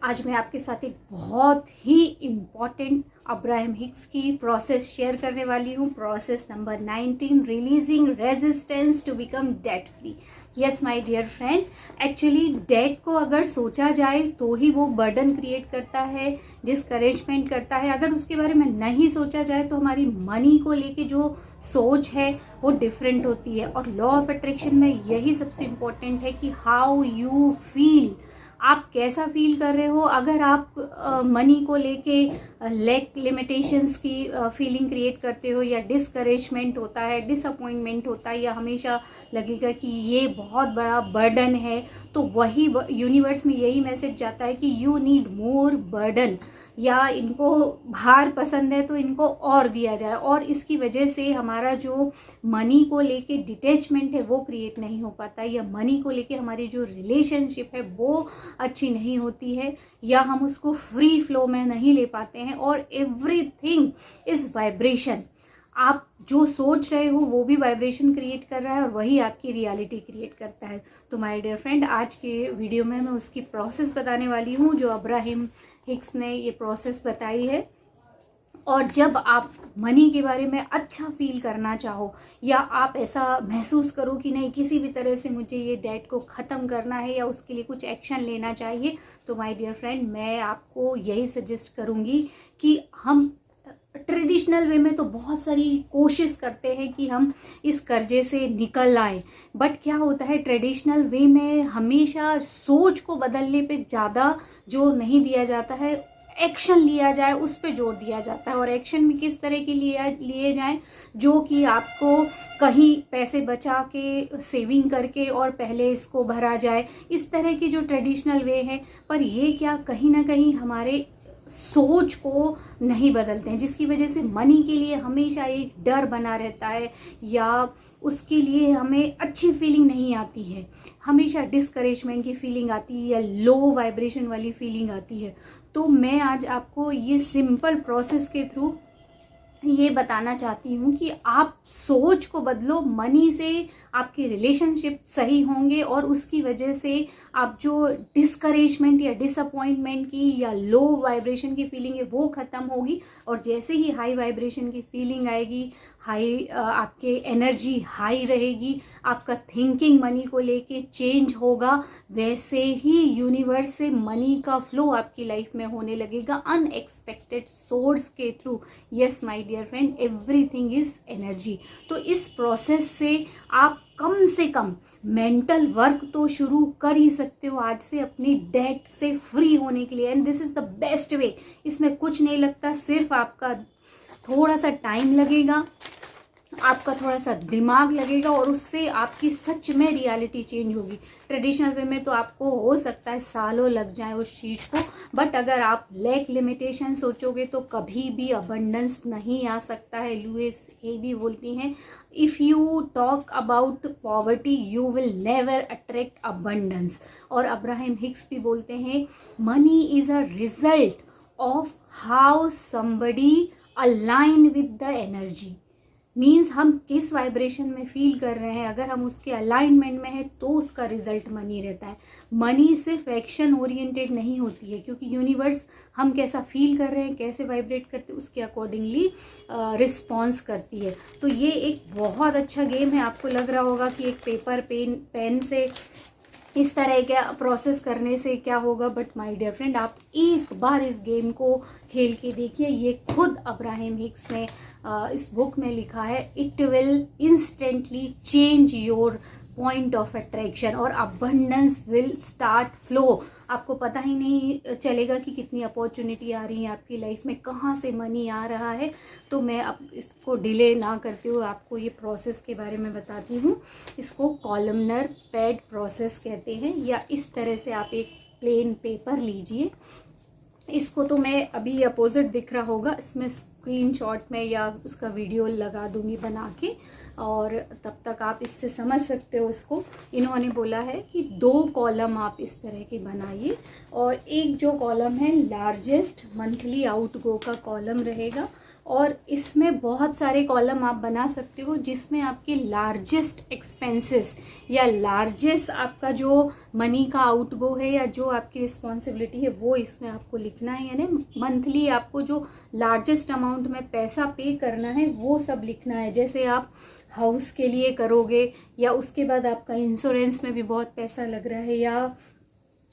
आज मैं आपके साथ एक बहुत ही इम्पॉर्टेंट अब्राहम हिक्स की प्रोसेस शेयर करने वाली हूँ। Process number 19, releasing resistance to become debt free. Yes my dear friend, actually debt को अगर सोचा जाए तो ही वो बर्डन क्रिएट करता है, डिस्करेजमेंट करता है। अगर उसके बारे में नहीं सोचा जाए तो हमारी मनी को लेके जो सोच है वो डिफरेंट होती है। और लॉ ऑफ अट्रैक्शन में यही सबसे इम्पोर्टेंट है कि हाउ यू फील, आप कैसा फील कर रहे हो। अगर आप मनी को लेके लैक लिमिटेशंस की फीलिंग क्रिएट करते हो, या डिस्करेजमेंट होता है, डिसअपॉइंटमेंट होता है, या हमेशा लगेगा कि ये बहुत बड़ा बर्डन है, तो वही यूनिवर्स में यही मैसेज जाता है कि यू नीड मोर बर्डन, या इनको भार पसंद है तो इनको और दिया जाए। और इसकी वजह से हमारा जो मनी को लेके डिटैचमेंट है वो क्रिएट नहीं हो पाता, या मनी को लेके हमारी जो रिलेशनशिप है वो अच्छी नहीं होती है, या हम उसको फ्री फ्लो में नहीं ले पाते हैं। और एवरीथिंग इज वाइब्रेशन। आप जो सोच रहे हो वो भी वाइब्रेशन क्रिएट कर रहा है, और वही आपकी रियलिटी क्रिएट करता है। तो माय डियर फ्रेंड, आज के वीडियो में मैं उसकी प्रोसेस बताने वाली हूँ जो अब्राहम हिक्स ने ये प्रोसेस बताई है। और जब आप मनी के बारे में अच्छा फील करना चाहो, या आप ऐसा महसूस करो कि नहीं किसी भी तरह से मुझे ये डेट को ख़त्म करना है, या उसके लिए कुछ एक्शन लेना चाहिए, तो माय डियर फ्रेंड मैं आपको यही सजेस्ट करूँगी कि हम ट्रेडिशनल वे में तो बहुत सारी कोशिश करते हैं कि हम इस कर्जे से निकल आए, बट क्या होता है ट्रेडिशनल वे में हमेशा सोच को बदलने पे ज़्यादा जोर नहीं दिया जाता है, एक्शन लिया जाए उस पर जोर दिया जाता है। और एक्शन भी किस तरह के लिए जाएं, जो कि आपको कहीं पैसे बचा के सेविंग करके और पहले इसको भरा जाए, इस तरह की जो ट्रेडिशनल वे है। पर ये क्या कहीं ना कहीं हमारे सोच को नहीं बदलते हैं, जिसकी वजह से मनी के लिए हमेशा एक डर बना रहता है, या उसके लिए हमें अच्छी फीलिंग नहीं आती है, हमेशा डिस्करेजमेंट की फीलिंग आती है, या लो वाइब्रेशन वाली फीलिंग आती है। तो मैं आज आपको ये सिंपल प्रोसेस के थ्रू ये बताना चाहती हूँ कि आप सोच को बदलो, मनी से आपके रिलेशनशिप सही होंगे, और उसकी वजह से आप जो डिस्करेजमेंट या डिसअपॉइंटमेंट की या लो वाइब्रेशन की फीलिंग है वो ख़त्म होगी। और जैसे ही हाई वाइब्रेशन की फीलिंग आएगी, आपके एनर्जी हाई रहेगी, आपका थिंकिंग मनी को लेके चेंज होगा, वैसे ही यूनिवर्स से मनी का फ्लो आपकी लाइफ में होने लगेगा अनएक्सपेक्टेड सोर्स के through. Yes my dear friend, everything is energy. तो इस प्रोसेस से आप कम से कम मेंटल वर्क तो शुरू कर ही सकते हो आज से, अपनी डेट से फ्री होने के लिए। And this is the best way. इसमें कुछ नहीं लगता, सिर्फ आपका थोड़ा सा टाइम लगेगा, आपका थोड़ा सा दिमाग लगेगा, और उससे आपकी सच में रियलिटी चेंज होगी। ट्रेडिशनल वे में तो आपको हो सकता है सालों लग जाए उस चीज़ को, बट अगर आप लैक लिमिटेशन सोचोगे तो कभी भी अबंडेंस नहीं आ सकता है। लुइस हे भी बोलती हैं, if you talk about poverty you will never attract abundance. और अब्राहम हिक्स भी बोलते हैं, money is a result of how somebody align with the energy. Means हम किस वाइब्रेशन में फील कर रहे हैं, अगर हम उसके अलाइनमेंट में है तो उसका रिजल्ट मनी रहता है। मनी सिर्फ एक्शन ओरिएंटेड नहीं होती है, क्योंकि यूनिवर्स हम कैसा फील कर रहे हैं, कैसे वाइब्रेट करते हैं, उसके अकॉर्डिंगली रिस्पॉन्स करती है। तो ये एक बहुत अच्छा गेम है। आपको लग रहा होगा कि एक पेपर पेन से इस तरह का प्रोसेस करने से क्या होगा, बट माय डियर फ्रेंड आप एक बार इस गेम को खेल के देखिए। ये खुद अब्राहम हिक्स ने इस बुक में लिखा है, it will instantly change your point of attraction और अबंडेंस विल स्टार्ट फ्लो। आपको पता ही नहीं चलेगा कि कितनी अपॉर्चुनिटी आ रही है आपकी लाइफ में, कहाँ से मनी आ रहा है। तो मैं अब इसको डिले ना करते हुए आपको ये प्रोसेस के बारे में बताती हूँ। इसको कॉलमनर पैड प्रोसेस कहते हैं, या इस तरह से आप एक प्लेन पेपर लीजिए। इसको तो मैं अभी अपोजिट दिख रहा होगा, इसमें स्क्रीनशॉट में या उसका वीडियो लगा दूंगी बना के, और तब तक आप इससे समझ सकते हो इसको। इन्होंने बोला है कि 2 कॉलम आप इस तरह के बनाइए, और एक जो कॉलम है लार्जेस्ट मंथली आउटगो का कॉलम रहेगा, और इसमें बहुत सारे कॉलम आप बना सकते हो जिसमें आपके लार्जेस्ट एक्सपेंसेस या लार्जेस्ट आपका जो मनी का आउटगो है या जो आपकी रिस्पॉन्सिबिलिटी है वो इसमें आपको लिखना है। यानी मंथली आपको जो लार्जेस्ट अमाउंट में पैसा पे करना है वो सब लिखना है। जैसे आप हाउस के लिए करोगे या उसके बाद आपका इंश्योरेंस में भी बहुत पैसा लग रहा है या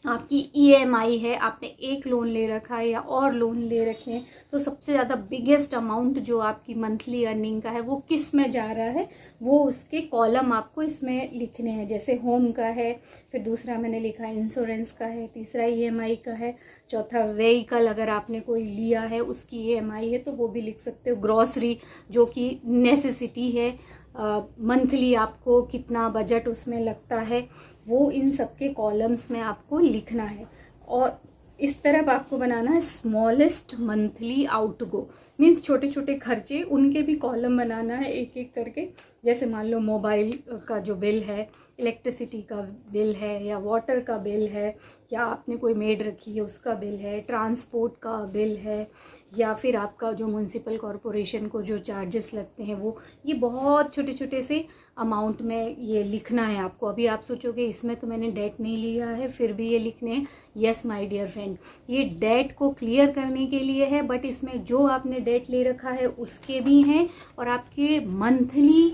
आपकी ईएमआई है, आपने एक लोन ले रखा है या और लोन ले रखे हैं, तो सबसे ज़्यादा बिगेस्ट अमाउंट जो आपकी मंथली अर्निंग का है वो किस में जा रहा है वो उसके कॉलम आपको इसमें लिखने हैं। जैसे होम का है, फिर दूसरा मैंने लिखा इंश्योरेंस का है, तीसरा ईएमआई का है, चौथा व्हीकल अगर आपने कोई लिया है उसकी ईएमआई है तो वो भी लिख सकते हो, ग्रॉसरी जो कि नेसेसिटी है, मंथली आपको कितना बजट उसमें लगता है वो इन सब के कॉलम्स में आपको लिखना है। और इस तरफ आपको बनाना है स्मॉलेस्ट मंथली आउटगो, मीन्स छोटे छोटे खर्चे उनके भी कॉलम बनाना है एक एक करके। जैसे मान लो मोबाइल का जो बिल है, इलेक्ट्रिसिटी का बिल है या वाटर का बिल है या आपने कोई मेड रखी है उसका बिल है, ट्रांसपोर्ट का बिल है या फिर आपका जो म्यूनसिपल कॉरपोरेशन को जो चार्जेस लगते हैं वो, ये बहुत छोटे छोटे से अमाउंट में ये लिखना है आपको। अभी आप सोचोगे इसमें तो मैंने डेट नहीं लिया है फिर भी ये लिखने हैं। यस माय डियर फ्रेंड, ये डेट को क्लियर करने के लिए है, बट इसमें जो आपने डेट ले रखा है उसके भी हैं और आपके मंथली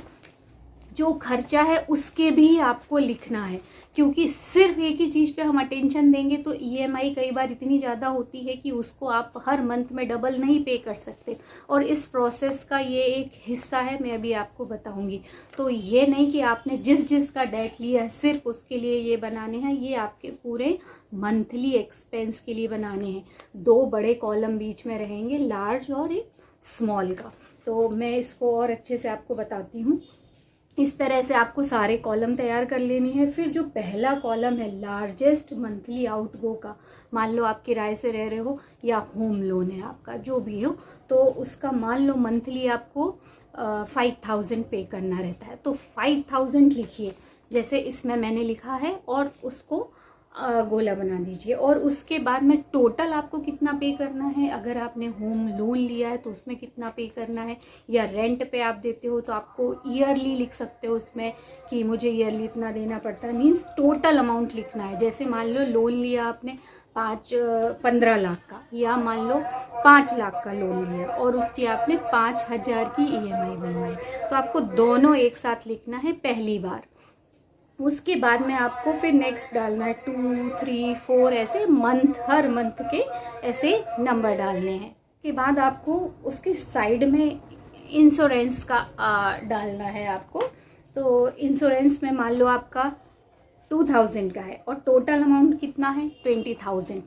जो खर्चा है उसके भी आपको लिखना है। क्योंकि सिर्फ एक ही चीज़ पे हम अटेंशन देंगे तो ईएमआई कई बार इतनी ज़्यादा होती है कि उसको आप हर मंथ में डबल नहीं पे कर सकते, और इस प्रोसेस का ये एक हिस्सा है, मैं अभी आपको बताऊंगी। तो ये नहीं कि आपने जिस का डेट लिया है सिर्फ उसके लिए ये बनाने हैं, ये आपके पूरे मंथली एक्सपेंस के लिए बनाने हैं। दो बड़े कॉलम बीच में रहेंगे, लार्ज और एक स्मॉल का। तो मैं इसको और अच्छे से आपको बताती हूँ। इस तरह से आपको सारे कॉलम तैयार कर लेनी है। फिर जो पहला कॉलम है लार्जेस्ट मंथली आउटगो का, मान लो आप किराए से रह रहे हो या होम लोन है आपका जो भी हो, तो उसका मान लो मंथली आपको 5000 पे करना रहता है, तो 5000 लिखिए जैसे इसमें मैंने लिखा है और उसको गोला बना दीजिए। और उसके बाद में टोटल आपको कितना पे करना है, अगर आपने होम लोन लिया है तो उसमें कितना पे करना है, या रेंट पे आप देते हो तो आपको ईयरली लिख सकते हो उसमें कि मुझे ईयरली इतना देना पड़ता है, मीन्स टोटल अमाउंट लिखना है। जैसे मान लो लोन लिया आपने 15 लाख का, या मान लो 5 लाख का लोन लिया और उसकी आपने 5000 की ईएमआई बनवाई, तो आपको दोनों एक साथ लिखना है पहली बार। उसके बाद में आपको फिर नेक्स्ट डालना है 2, 3, 4 ऐसे मंथ, हर मंथ के ऐसे नंबर डालने हैं। के बाद आपको उसके साइड में इंश्योरेंस का डालना है आपको। तो इंश्योरेंस में मान लो आपका 2000 का है और टोटल अमाउंट कितना है 20000,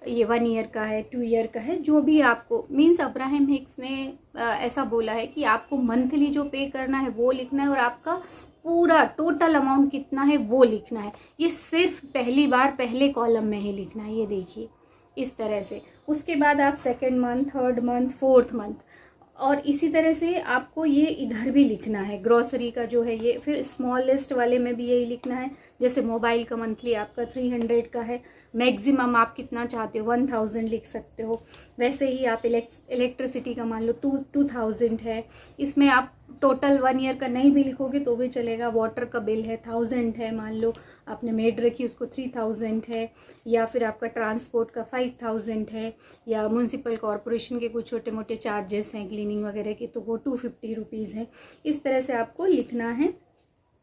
ये 1 ईयर का है, 2 ईयर का है, जो भी आपको, मीन्स अब्राहम हिक्स ने ऐसा बोला है कि आपको मंथली जो पे करना है वो लिखना है और आपका पूरा टोटल अमाउंट कितना है वो लिखना है। ये सिर्फ पहली बार पहले कॉलम में ही लिखना है, ये देखिए इस तरह से। उसके बाद आप second month, third month, fourth month, और इसी तरह से आपको ये इधर भी लिखना है ग्रोसरी का जो है ये। फिर स्मॉलेस्ट वाले में भी यही लिखना है। जैसे मोबाइल का मंथली आपका 300 का है, मैक्सिमम आप कितना चाहते हो 1000 लिख सकते हो। वैसे ही आप इलेक्ट्रिसिटी का मान लो 2000 है, इसमें आप टोटल 1 ईयर का नहीं भी लिखोगे तो भी चलेगा। वाटर का बिल है 1000 है, मान लो आपने मेड रखी उसको 3000 है, या फिर आपका ट्रांसपोर्ट का 5000 है, या म्यूनसिपल कॉरपोरेशन के कुछ छोटे मोटे चार्जेस हैं क्लीनिंग वगैरह के तो वो 250 रुपीज़ है। इस तरह से आपको लिखना है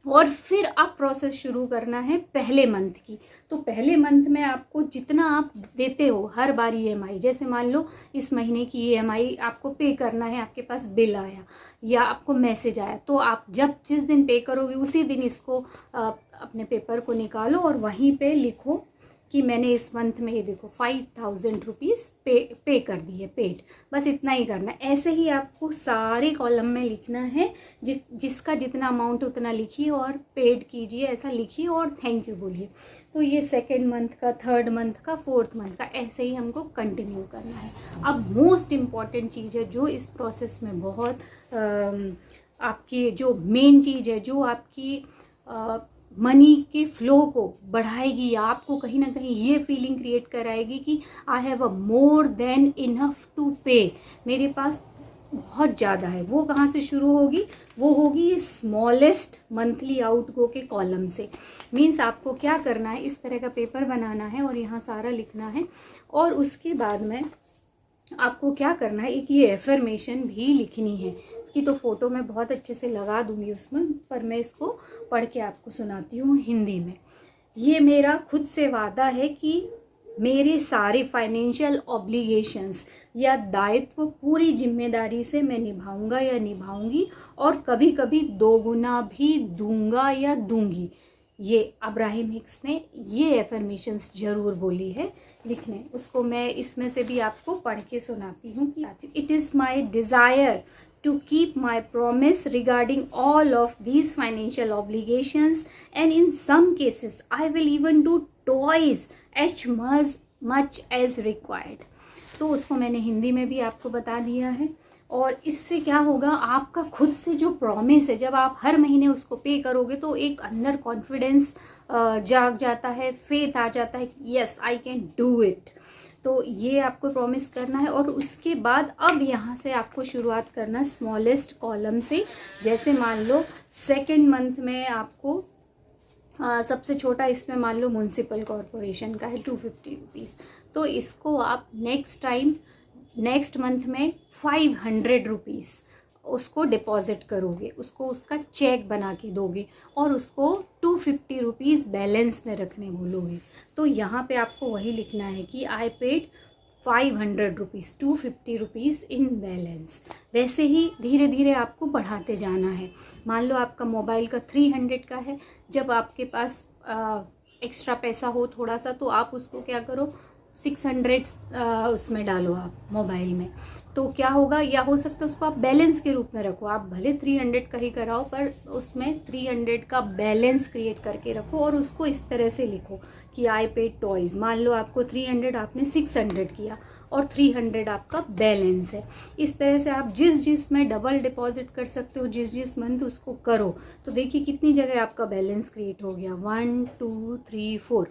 और फिर आप प्रोसेस शुरू करना है पहले मंथ की। तो पहले मंथ में आपको जितना आप देते हो हर बार ईएमआई, जैसे मान लो इस महीने की ईएमआई आपको पे करना है, आपके पास बिल आया या आपको मैसेज आया, तो आप जिस दिन पे करोगे उसी दिन इसको अपने पेपर को निकालो और वहीं पे लिखो कि मैंने इस मंथ में ये देखो 5000 रुपीज़ पे कर दिए, पेड। बस इतना ही करना है। ऐसे ही आपको सारे कॉलम में लिखना है, जिसका जितना अमाउंट उतना लिखिए और पेड कीजिए ऐसा लिखिए और थैंक यू बोलिए। तो ये सेकेंड मंथ का, थर्ड मंथ का, फोर्थ मंथ का, ऐसे ही हमको कंटिन्यू करना है। अब मोस्ट इम्पॉर्टेंट चीज़ है जो इस प्रोसेस में बहुत आपकी जो मेन चीज़ है, जो आपकी मनी के फ्लो को बढ़ाएगी या आपको कहीं ना कहीं ये फीलिंग क्रिएट कराएगी कि I have a more than enough to pay, मेरे पास बहुत ज़्यादा है। वो कहाँ से शुरू होगी? वो होगी ये स्मॉलेस्ट मंथली आउटगो के कॉलम से। मीन्स आपको क्या करना है, इस तरह का पेपर बनाना है और यहाँ सारा लिखना है, और उसके बाद में आपको क्या करना है, एक ये एफर्मेशन भी लिखनी है। इसकी तो फोटो मैं बहुत अच्छे से लगा दूंगी उसमें, पर मैं इसको पढ़ के आपको सुनाती हूँ हिंदी में। ये मेरा खुद से वादा है कि मेरे सारे फाइनेंशियल ऑब्लिगेशंस या दायित्व पूरी जिम्मेदारी से मैं निभाऊंगा या निभाऊंगी, और कभी कभी दोगुना भी दूंगा या दूंगी। ये अब्राहम हिक्स ने ये एफर्मेशंस जरूर बोली है लिखने। उसको मैं इसमें से भी आपको पढ़ के सुनाती हूँ कि it is my desire to keep my promise regarding all of these financial obligations, and in some cases I will even do twice as much as required। तो उसको मैंने हिंदी में भी आपको बता दिया है। और इससे क्या होगा, आपका खुद से जो प्रॉमिस है, जब आप हर महीने उसको पे करोगे तो एक अंदर कॉन्फिडेंस जाग जाता है, फेथ आ जाता है कि yes I can do it. तो ये आपको प्रॉमिस करना है। और उसके बाद अब यहाँ से आपको शुरुआत करना स्मॉलेस्ट कॉलम से। जैसे मान लो सेकेंड मंथ में आपको सबसे छोटा इसमें मान लो म्यूनसिपल कॉरपोरेशन का है 250 रुपीज़, तो इसको आप नेक्स्ट मंथ में 500 रुपीज़ उसको डिपॉजिट करोगे, उसको उसका चेक बना के दोगे और उसको 250 रुपीज़ बैलेंस में रखने बोलोगे। तो यहाँ पे आपको वही लिखना है कि I paid 500 rupees, 250 rupees in balance. वैसे ही धीरे धीरे आपको बढ़ाते जाना है। मान लो आपका मोबाइल का 300 का है, जब आपके पास एक्स्ट्रा पैसा हो थोड़ा सा, तो आप उसको क्या करो 600 उसमें डालो आप मोबाइल में। तो क्या होगा, या हो सकता है उसको आप बैलेंस के रूप में रखो, आप भले 300 का ही कराओ पर उसमें 300 का बैलेंस क्रिएट करके रखो और उसको इस तरह से लिखो कि आई पेड टॉयज। मान लो आपको 300, आपने 600 किया और 300 आपका बैलेंस है। इस तरह से आप जिस में डबल डिपॉजिट कर सकते हो, जिस मंथ उसको करो। तो देखिए कितनी जगह आपका बैलेंस क्रिएट हो गया, 1 2 3 4।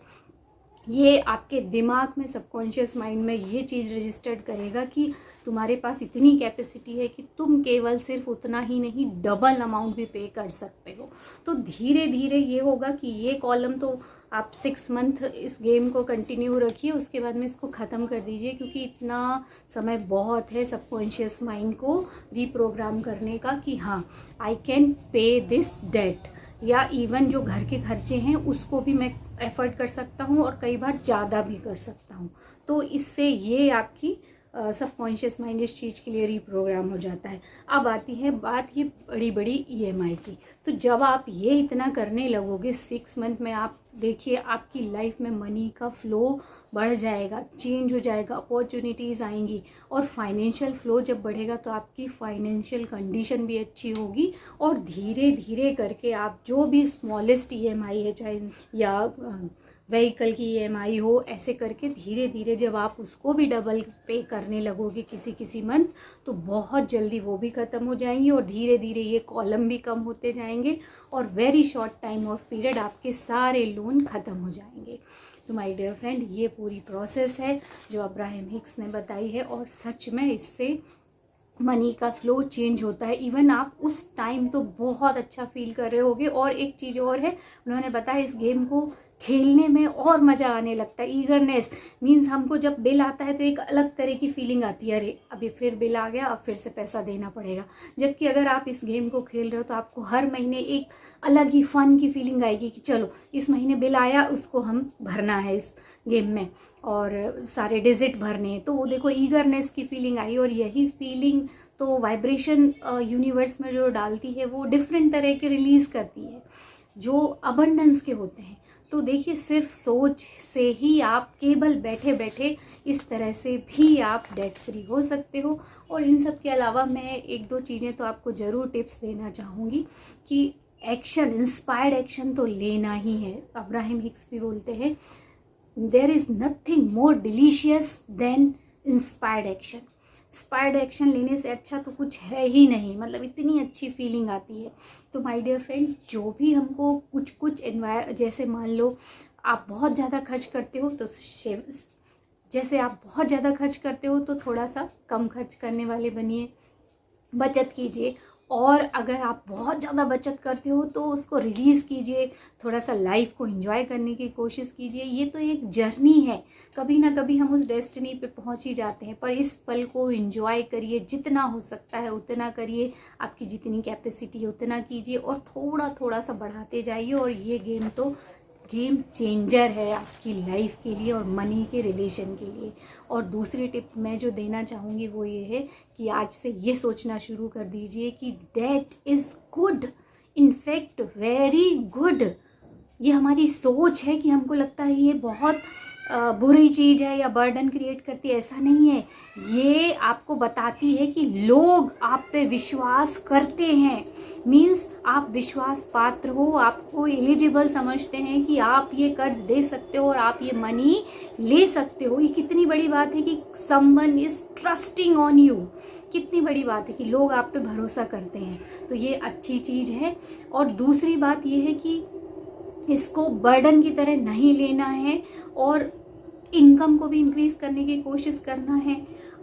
ये आपके दिमाग में, सबकॉन्शियस माइंड में ये चीज़ रजिस्टर्ड करेगा कि तुम्हारे पास इतनी कैपेसिटी है कि तुम केवल सिर्फ उतना ही नहीं डबल अमाउंट भी पे कर सकते हो। तो धीरे धीरे ये होगा कि ये कॉलम तो आप 6 मंथ इस गेम को कंटिन्यू रखिए, उसके बाद में इसको ख़त्म कर दीजिए, क्योंकि इतना समय बहुत है सबकॉन्शियस माइंड को रीप्रोग्राम करने का कि हाँ I can pay this debt, या इवन जो घर के खर्चे हैं उसको भी मैं एफर्ट कर सकता हूँ और कई बार ज़्यादा भी कर सकता हूँ। तो इससे ये आपकी सबकॉन्शियस माइंड इस चीज़ के लिए रीप्रोग्राम हो जाता है। अब आती है बात ये बड़ी बड़ी ईएमआई की। तो जब आप ये इतना करने लगोगे 6 मंथ में, आप देखिए आपकी लाइफ में मनी का फ्लो बढ़ जाएगा, चेंज हो जाएगा, अपॉर्चुनिटीज़ आएंगी, और फाइनेंशियल फ्लो जब बढ़ेगा तो आपकी फाइनेंशियल कंडीशन भी अच्छी होगी। और धीरे धीरे करके आप जो भी स्मॉलेस्ट ईएमआई है, चाहे या व्हीकल की ईएमआई हो, ऐसे करके धीरे धीरे जब आप उसको भी डबल पे करने लगोगे किसी मंथ, तो बहुत जल्दी वो भी ख़त्म हो जाएंगी और धीरे धीरे ये कॉलम भी कम होते जाएंगे और very short time of period आपके सारे लोन ख़त्म हो जाएंगे। तो माय डियर फ्रेंड, ये पूरी प्रोसेस है जो अब्राहम हिक्स ने बताई है, और सच में इससे मनी का फ्लो चेंज होता है। इवन आप उस टाइम तो बहुत अच्छा फील कर रहे होगे। और एक चीज़ और है, उन्होंने बताया इस गेम को खेलने में और मज़ा आने लगता है। ईगरनेस मीन्स हमको जब बिल आता है तो एक अलग तरह की फीलिंग आती है, अरे अभी फिर बिल आ गया, अब फिर से पैसा देना पड़ेगा। जबकि अगर आप इस गेम को खेल रहे हो तो आपको हर महीने एक अलग ही फन की फीलिंग आएगी कि चलो इस महीने बिल आया, उसको हम भरना है इस गेम में और सारे डिजिट भरने हैं। तो वो देखो ईगरनेस की फीलिंग आई, और यही फीलिंग तो वाइब्रेशन यूनिवर्स में जो डालती है वो डिफरेंट तरह के रिलीज़ करती है जो अबंडेंस के होते हैं। तो देखिए सिर्फ सोच से ही आप केवल बैठे बैठे इस तरह से भी आप डेट फ्री हो सकते हो। और इन सब के अलावा मैं एक दो चीज़ें तो आपको ज़रूर टिप्स देना चाहूँगी कि एक्शन, इंस्पायर्ड एक्शन तो लेना ही है। अब्राहम हिक्स भी बोलते हैं there is nothing more delicious than inspired action. Inspired action लेने से अच्छा तो कुछ है ही नहीं, मतलब इतनी अच्छी फीलिंग आती है। तो माय डियर फ्रेंड, जो भी हमको कुछ जैसे मान लो आप बहुत ज़्यादा खर्च करते हो, तो जैसे आप बहुत ज़्यादा खर्च करते हो तो थोड़ा सा कम खर्च करने वाले बनिए। बचत कीजिए। और अगर आप बहुत ज़्यादा बचत करते हो तो उसको रिलीज़ कीजिए, थोड़ा सा लाइफ को एंजॉय करने की कोशिश कीजिए। ये तो एक जर्नी है, कभी ना कभी हम उस डेस्टिनी पे पहुंच ही जाते हैं, पर इस पल को एंजॉय करिए, जितना हो सकता है उतना करिए, आपकी जितनी कैपेसिटी है उतना कीजिए और थोड़ा थोड़ा सा बढ़ाते जाइए। और ये गेम तो गेम चेंजर है आपकी लाइफ के लिए और मनी के रिलेशन के लिए। और दूसरी टिप मैं जो देना चाहूँगी वो ये है कि आज से ये सोचना शुरू कर दीजिए कि that is good, in fact very good. ये हमारी सोच है कि हमको लगता है ये बहुत बुरी चीज़ है या बर्डन क्रिएट करती है, ऐसा नहीं है। ये आपको बताती है कि लोग आप पे विश्वास करते हैं, मीन्स आप विश्वास पात्र हो, आपको एलिजिबल समझते हैं कि आप ये कर्ज दे सकते हो और आप ये मनी ले सकते हो। ये कितनी बड़ी बात है कि someone is trusting on you, कितनी बड़ी बात है कि लोग आप पे भरोसा करते हैं, तो ये अच्छी चीज़ है। और दूसरी बात ये है कि इसको बर्डन की तरह नहीं लेना है और इनकम को भी इंक्रीज करने की कोशिश करना है।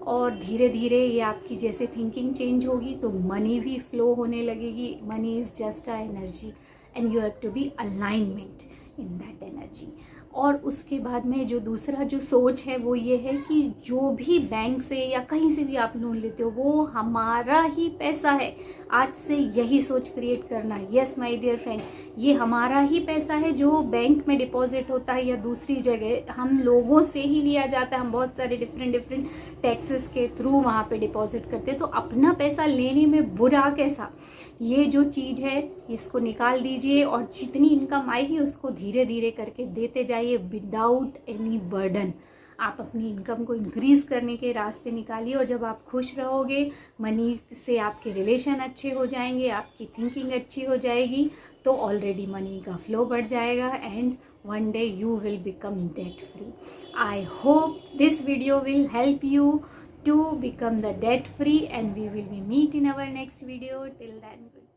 और धीरे धीरे ये आपकी जैसे थिंकिंग चेंज होगी तो मनी भी फ्लो होने लगेगी। Money is just a energy and you have to be alignment in that energy. और उसके बाद में जो दूसरा जो सोच है वो ये है कि जो भी बैंक से या कहीं से भी आप लोन लेते हो वो हमारा ही पैसा है। आज से यही सोच क्रिएट करना, यस माय डियर फ्रेंड, ये हमारा ही पैसा है जो बैंक में डिपॉजिट होता है या दूसरी जगह हम लोगों से ही लिया जाता है। हम बहुत सारे डिफरेंट टैक्सेस के थ्रू वहाँ पे डिपॉजिट करते हैं, तो अपना पैसा लेने में बुरा कैसा। ये जो चीज़ है इसको निकाल दीजिए और जितनी इनकम आएगी उसको धीरे धीरे करके देते जाइए विदाउट एनी बर्डन। आप अपनी इनकम को इंक्रीज करने के रास्ते निकालिए और जब आप खुश रहोगे, मनी से आपके रिलेशन अच्छे हो जाएंगे, आपकी थिंकिंग अच्छी हो जाएगी, तो ऑलरेडी मनी का फ्लो बढ़ जाएगा and one day you will become debt free. I hope this video will help you to become the debt free and we will be meet in our next video. Till then, goodbye.